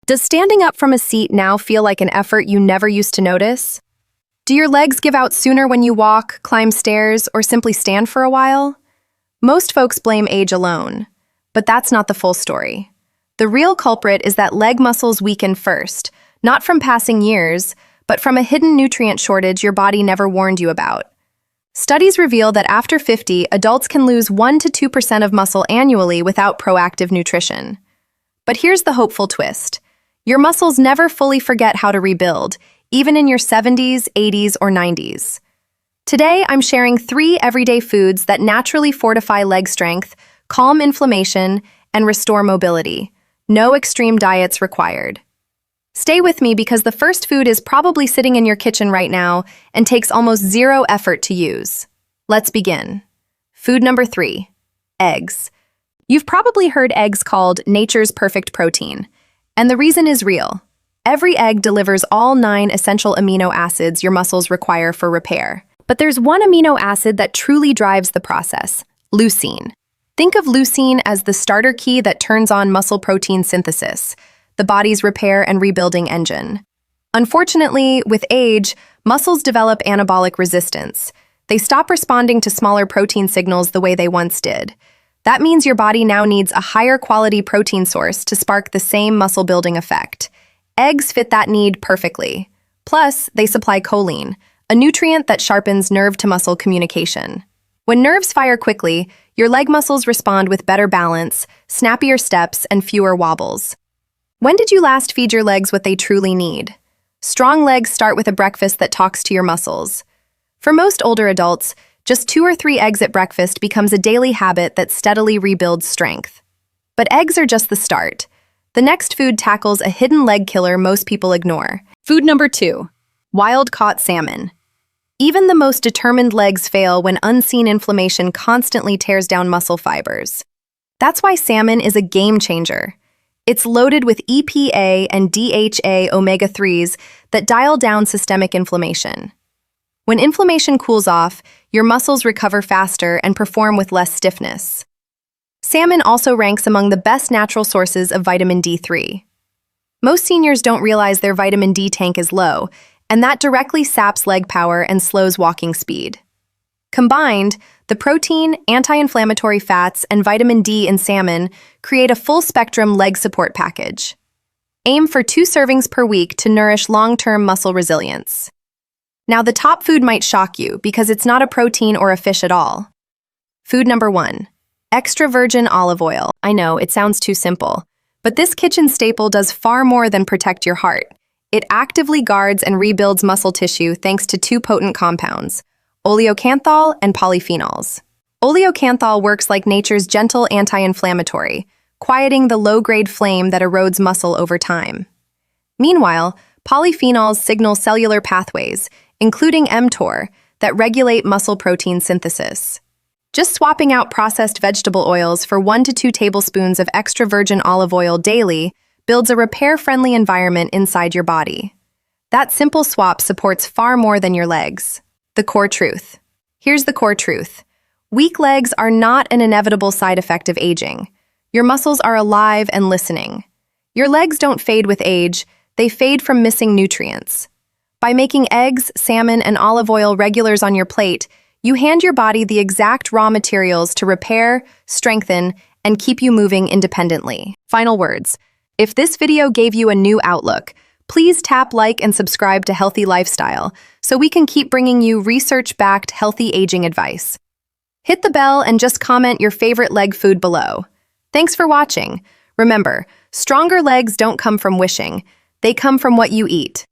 Does standing up from a seat now feel like an effort you never used to notice? Do your legs give out sooner when you walk, climb stairs, or simply stand for a while? Most folks blame age alone, but that's not the full story. The real culprit is that leg muscles weaken first, not from passing years, but from a hidden nutrient shortage your body never warned you about. Studies reveal that after 50, adults can lose 1 to 2% of muscle annually without proactive nutrition. But here's the hopeful twist. Your muscles never fully forget how to rebuild, even in your 70s, 80s, or 90s. Today, I'm sharing 3 everyday foods that naturally fortify leg strength, calm inflammation, and restore mobility. No extreme diets required. Stay with me because the first food is probably sitting in your kitchen right now and takes almost zero effort to use. Let's begin. Food number 3, eggs. You've probably heard eggs called nature's perfect protein, and the reason is real. Every egg delivers all 9 essential amino acids your muscles require for repair. But there's one amino acid that truly drives the process, leucine. Think of leucine as the starter key that turns on muscle protein synthesis, the body's repair and rebuilding engine. Unfortunately, with age, muscles develop anabolic resistance. They stop responding to smaller protein signals the way they once did. That means your body now needs a higher quality protein source to spark the same muscle-building effect. Eggs fit that need perfectly. Plus, they supply choline, a nutrient that sharpens nerve-to-muscle communication. When nerves fire quickly, your leg muscles respond with better balance, snappier steps, and fewer wobbles. When did you last feed your legs what they truly need? Strong legs start with a breakfast that talks to your muscles. For most older adults, just 2 or 3 eggs at breakfast becomes a daily habit that steadily rebuilds strength. But eggs are just the start. The next food tackles a hidden leg killer most people ignore. Food number 2, wild-caught salmon. Even the most determined legs fail when unseen inflammation constantly tears down muscle fibers. That's why salmon is a game changer. It's loaded with EPA and DHA omega-3s that dial down systemic inflammation. When inflammation cools off, your muscles recover faster and perform with less stiffness. Salmon also ranks among the best natural sources of vitamin D3. Most seniors don't realize their vitamin D tank is low, and that directly saps leg power and slows walking speed. Combined, the protein, anti-inflammatory fats, and vitamin D in salmon create a full-spectrum leg support package. Aim for 2 servings per week to nourish long-term muscle resilience. Now, the top food might shock you because it's not a protein or a fish at all. Food number 1, extra virgin olive oil. I know, it sounds too simple, but this kitchen staple does far more than protect your heart. It actively guards and rebuilds muscle tissue thanks to 2 potent compounds, oleocanthal and polyphenols. Oleocanthal works like nature's gentle anti-inflammatory, quieting the low-grade flame that erodes muscle over time. Meanwhile, polyphenols signal cellular pathways, including mTOR, that regulate muscle protein synthesis. Just swapping out processed vegetable oils for 1 to 2 tablespoons of extra virgin olive oil daily builds a repair-friendly environment inside your body. That simple swap supports far more than your legs. The core truth. Here's the core truth. Weak legs are not an inevitable side effect of aging. Your muscles are alive and listening. Your legs don't fade with age, they fade from missing nutrients. By making eggs, salmon, and olive oil regulars on your plate, you hand your body the exact raw materials to repair, strengthen, and keep you moving independently. Final words. If this video gave you a new outlook, please tap like and subscribe to Healthy Lifestyle so we can keep bringing you research-backed healthy aging advice. Hit the bell and just comment your favorite leg food below. Thanks for watching. Remember, stronger legs don't come from wishing, they come from what you eat.